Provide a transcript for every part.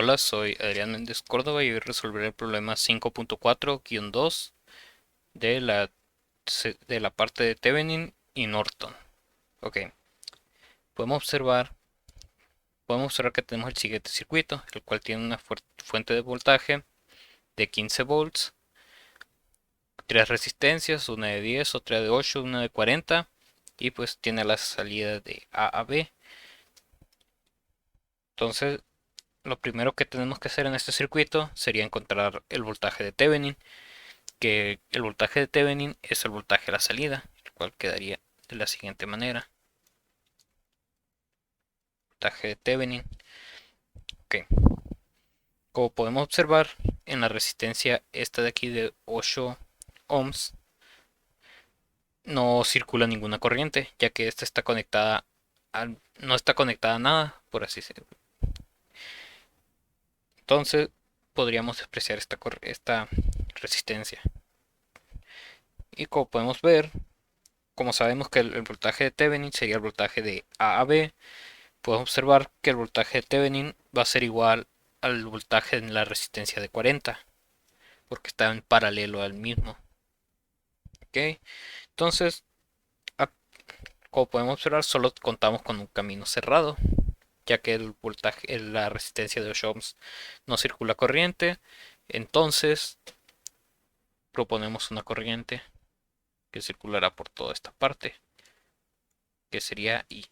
Hola, soy Adrián Méndez Córdoba y hoy resolveré el problema 5.4-2 de la parte de Thevenin y Norton. Ok, podemos observar, podemos observar que tenemos el siguiente circuito, el cual tiene una fuente de voltaje de 15 volts, tres resistencias, una de 10, otra de 8, una de 40, y pues tiene la salida de A a B. Entonces, lo primero que tenemos que hacer en este circuito sería encontrar el voltaje de Thevenin, que el voltaje de Thevenin es el voltaje de la salida, el cual quedaría de la siguiente manera. Voltaje de Thevenin. Ok. Como podemos observar en la resistencia esta de aquí de 8 ohms, no circula ninguna corriente, ya que esta está conectada no está conectada a nada, por así decirlo. Entonces podríamos despreciar esta resistencia. Y como podemos ver, como sabemos que el voltaje de Thevenin sería el voltaje de A a B, podemos observar que el voltaje de Thevenin va a ser igual al voltaje en la resistencia de 40, porque está en paralelo al mismo. ¿Ok? Entonces, como podemos observar, solo contamos con un camino cerrado, ya que el voltaje, la resistencia de 8 ohms no circula corriente. Entonces, proponemos una corriente que circulará por toda esta parte, que sería I,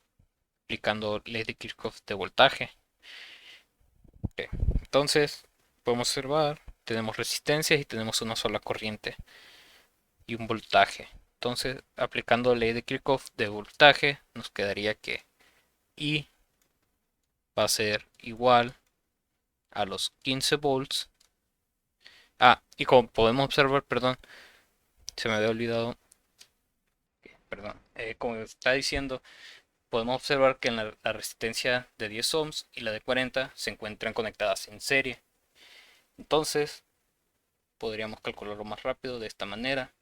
aplicando ley de Kirchhoff de voltaje. Ok. Entonces, podemos observar, tenemos resistencias y tenemos una sola corriente y un voltaje. Entonces, aplicando la ley de Kirchhoff de voltaje, nos quedaría que I va a ser igual a los 15 volts. Y como podemos observar, perdón, se me había olvidado, perdón, como está diciendo, podemos observar que en la resistencia de 10 ohms y la de 40 se encuentran conectadas en serie. Entonces, podríamos calcularlo más rápido de esta manera.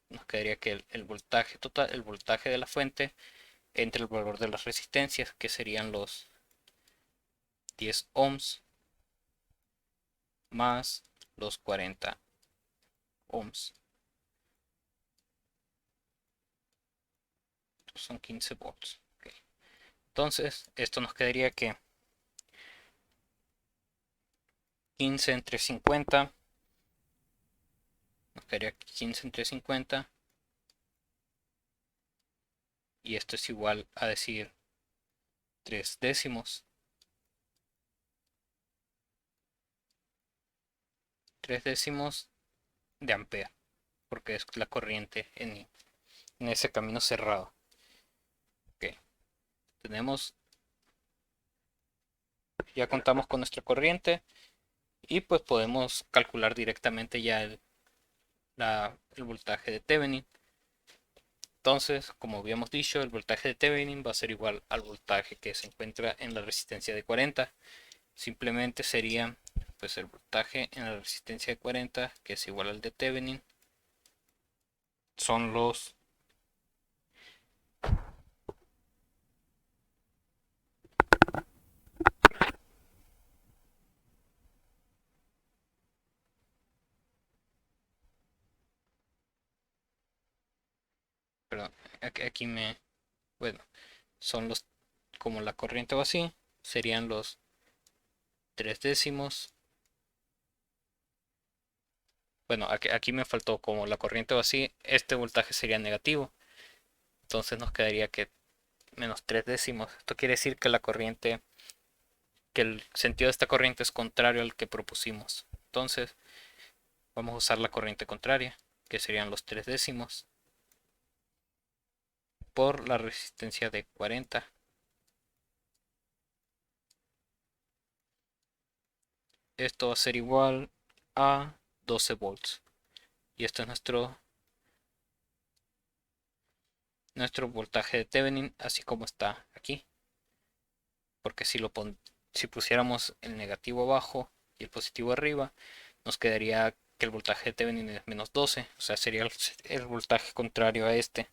Nos quedaría que el voltaje total, el voltaje de la fuente entre el valor de las resistencias, que serían los 10 ohms más los 40 ohms. Son 15 volts. Okay. Entonces, esto nos quedaría que 15 entre 50, nos quedaría 15 entre 50, y esto es igual a decir 3 décimos. 3 décimos de ampere, porque es la corriente en ese camino cerrado. Okay. Tenemos, ya contamos con nuestra corriente y pues podemos calcular directamente ya el voltaje de Thevenin. Entonces, como habíamos dicho, el voltaje de Thevenin va a ser igual al voltaje que se encuentra en la resistencia de 40. Simplemente sería pues el voltaje en la resistencia de 40, que es igual al de Thevenin, son los perdón, aquí bueno, son los, como la corriente va así, serían los 3 décimos. Bueno, aquí me faltó, como la corriente va así, este voltaje sería negativo. Entonces nos quedaría que menos 3 décimos. Esto quiere decir que la corriente, que el sentido de esta corriente es contrario al que propusimos. Entonces vamos a usar la corriente contraria, que serían los 3 décimos por la resistencia de 40. Esto va a ser igual a 12 volts. Y esto es nuestro voltaje de Thevenin, así como está aquí. Porque si pusiéramos el negativo abajo y el positivo arriba, nos quedaría que el voltaje de Thevenin es menos 12, o sea, sería el voltaje contrario a este.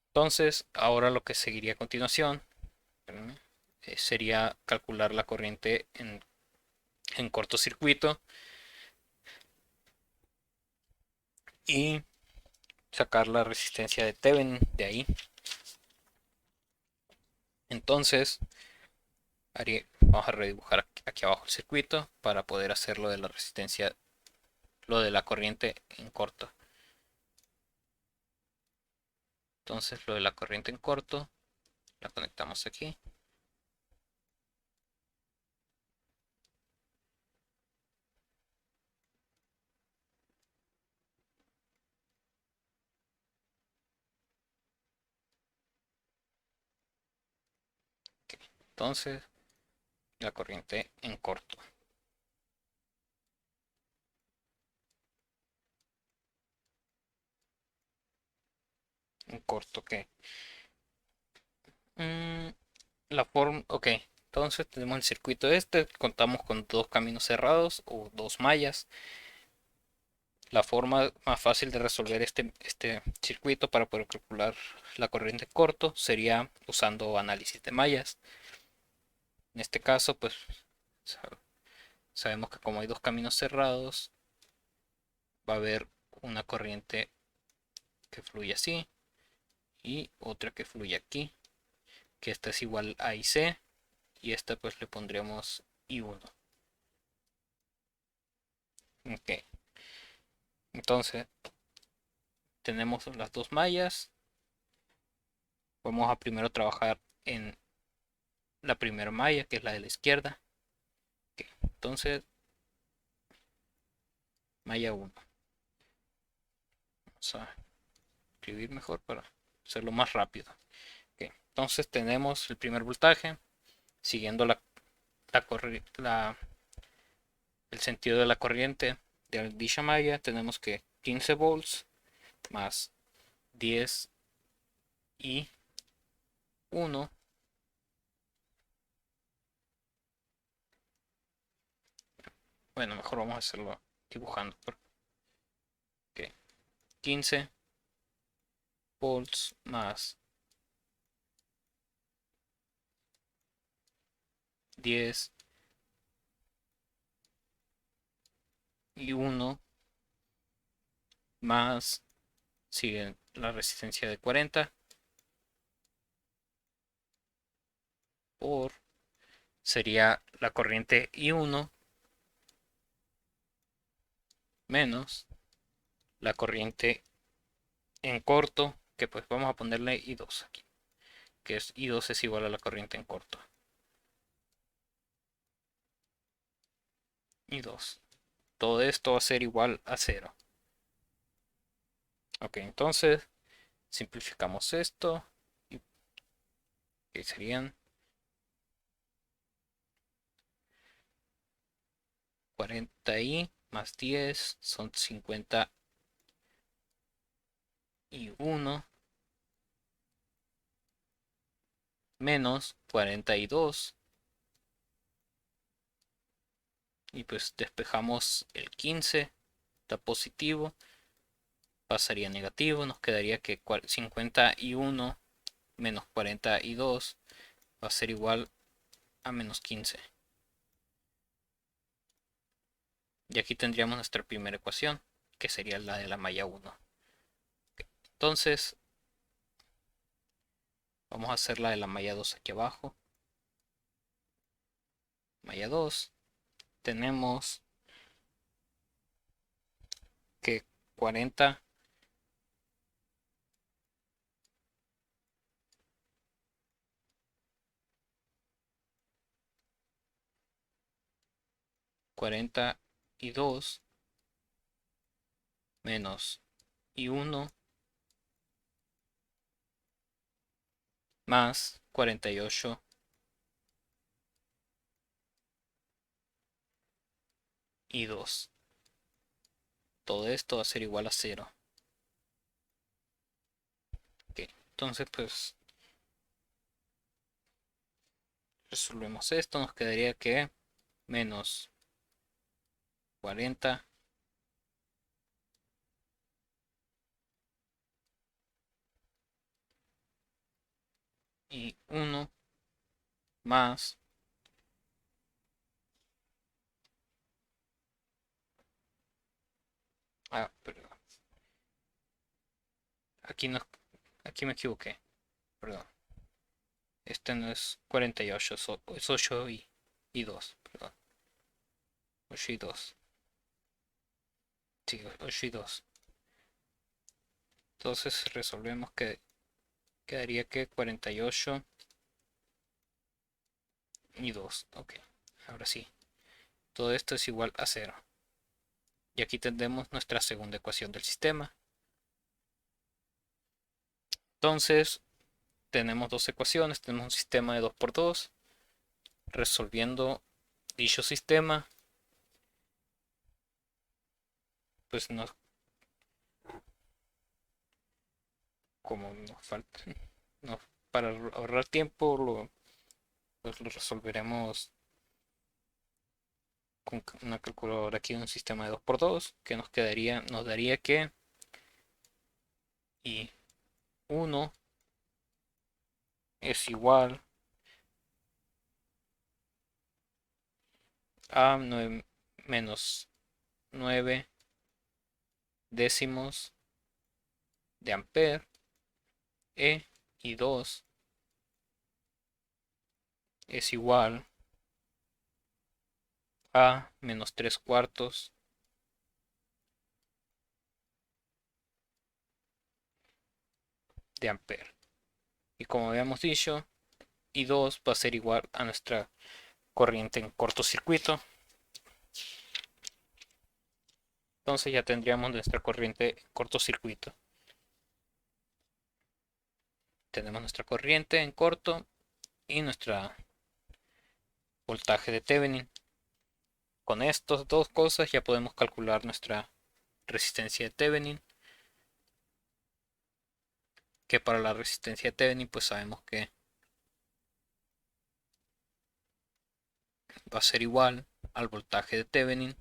Entonces, ahora lo que seguiría a continuación, espérenme, sería calcular la corriente en cortocircuito y sacar la resistencia de Thevenin de ahí. Entonces, vamos a redibujar aquí abajo el circuito para poder hacer lo de la resistencia, lo de la corriente en corto. Entonces, lo de la corriente en corto la conectamos aquí. Entonces, la corriente en corto. En corto, ¿qué? Mm, la forma, ok. Entonces tenemos el circuito este, contamos con dos caminos cerrados o dos mallas. La forma más fácil de resolver este circuito para poder calcular la corriente en corto sería usando análisis de mallas. En este caso, pues sabemos que como hay dos caminos cerrados, va a haber una corriente que fluye así y otra que fluye aquí, que esta es igual a IC y esta pues le pondremos I1. Ok, entonces tenemos las dos mallas. Vamos a primero trabajar en la primera malla, que es la de la izquierda. Ok, entonces, malla 1. Vamos a escribir mejor para hacerlo más rápido. Ok, entonces tenemos el primer voltaje, siguiendo el sentido de la corriente de dicha malla, tenemos que 15 volts más 10 y 1. Bueno, mejor vamos a hacerlo dibujando. Ok, 15 volts más 10 y 1 más, sigue la resistencia de 40 por, sería la corriente I1 menos la corriente en corto, que pues vamos a ponerle I2 aquí, que es I2 es igual a la corriente en corto. I2. Todo esto va a ser igual a 0. Ok, entonces simplificamos esto y que serían 40i más 10 son 51 menos 42 y pues despejamos el 15, está positivo, pasaría negativo, nos quedaría que 51 menos 42 va a ser igual a menos 15. Y aquí tendríamos nuestra primera ecuación, que sería la de la malla 1. Entonces, vamos a hacer la de la malla 2 aquí abajo. Malla 2, tenemos que 40 42 menos y 1 más 48 y 2. Todo esto va a ser igual a 0. Ok, entonces pues resolvemos esto, nos quedaría que menos 40 y 1 más perdón, aquí no, aquí me equivoqué, perdón. Este no es 48, es 8 y 2, perdón. 8 y 2. Sí, 8 y 2. Entonces resolvemos que quedaría que 48 y 2. Ok, ahora sí. Todo esto es igual a 0. Y aquí tendremos nuestra segunda ecuación del sistema. Entonces, tenemos dos ecuaciones. Tenemos un sistema de 2 por 2. Resolviendo dicho sistema, pues nos, como nos falta, no, para ahorrar tiempo, pues lo resolveremos con una calculadora aquí, un sistema de 2 por 2 que nos daría que y 1 es igual a 9 menos 9 décimos de ampere, y 2 es igual a menos 3 cuartos de ampere. Y como habíamos dicho, y 2 va a ser igual a nuestra corriente en cortocircuito. Entonces ya tendríamos nuestra corriente en cortocircuito. Tenemos nuestra corriente en corto y nuestra voltaje de Thevenin. Con estas dos cosas ya podemos calcular nuestra resistencia de Thevenin, que para la resistencia de Thevenin pues sabemos que va a ser igual al voltaje de Thevenin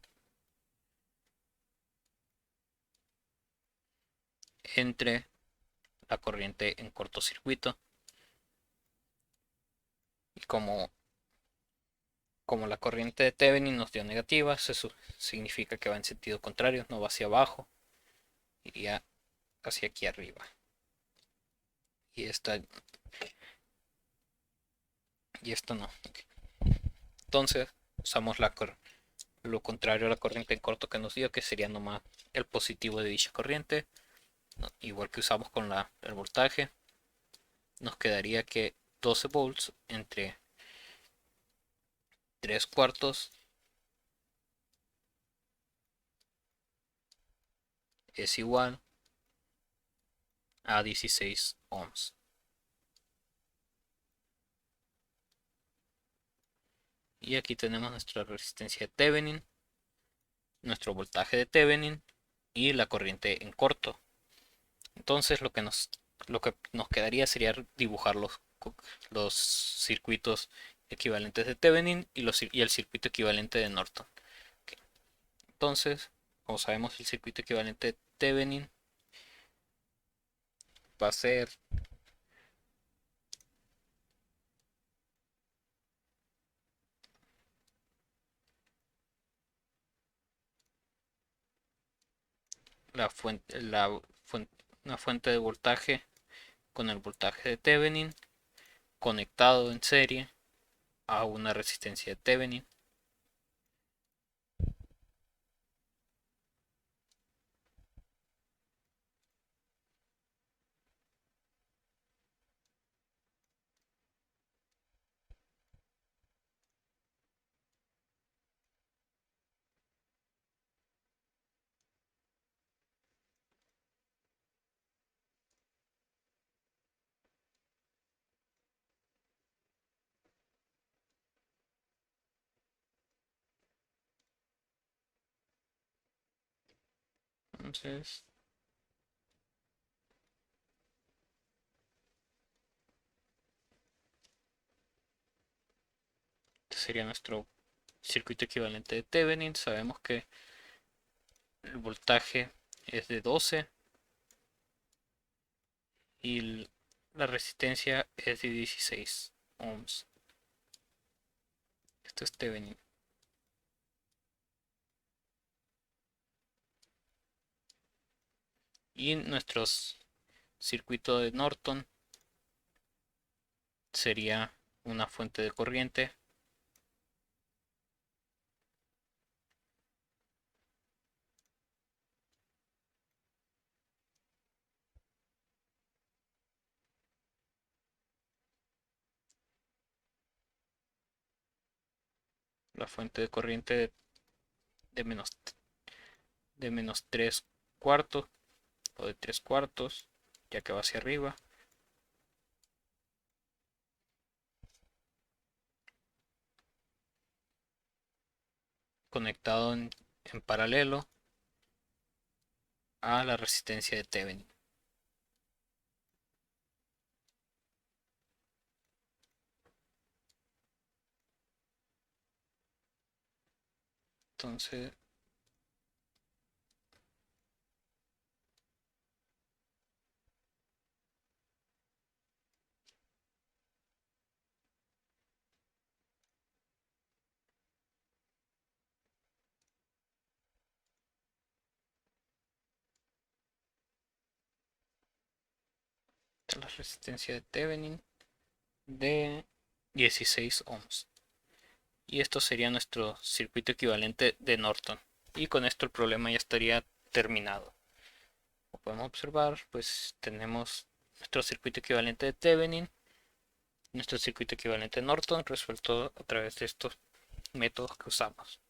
entre la corriente en cortocircuito. Y como la corriente de Thevenin nos dio negativa, eso significa que va en sentido contrario, no va hacia abajo, iría hacia aquí arriba. Y esta no. Okay. Entonces usamos lo contrario a la corriente en corto que nos dio, que sería nomás el positivo de dicha corriente, ¿no? Igual que usamos con el voltaje, nos quedaría que 12 volts entre 3 cuartos es igual a 16 ohms. Y aquí tenemos nuestra resistencia de Thevenin, nuestro voltaje de Thevenin y la corriente en corto. Entonces lo que nos quedaría sería dibujar los circuitos equivalentes de Thevenin y el circuito equivalente de Norton. Okay. Entonces, como sabemos, el circuito equivalente de Thevenin va a ser una fuente de voltaje con el voltaje de Thevenin conectado en serie a una resistencia de Thevenin. Entonces, este sería nuestro circuito equivalente de Thevenin. Sabemos que el voltaje es de 12 y la resistencia es de 16 ohms. Esto es Thevenin. Y nuestros circuito de Norton sería una fuente de corriente la fuente de corriente de menos, de menos 3 cuartos o de 3 cuartos, ya que va hacia arriba, conectado en paralelo a la resistencia de Thevenin. Entonces, esta es la resistencia de Thevenin de 16 ohms. Y esto sería nuestro circuito equivalente de Norton. Y con esto el problema ya estaría terminado. Como podemos observar, pues tenemos nuestro circuito equivalente de Thevenin, nuestro circuito equivalente de Norton resuelto a través de estos métodos que usamos.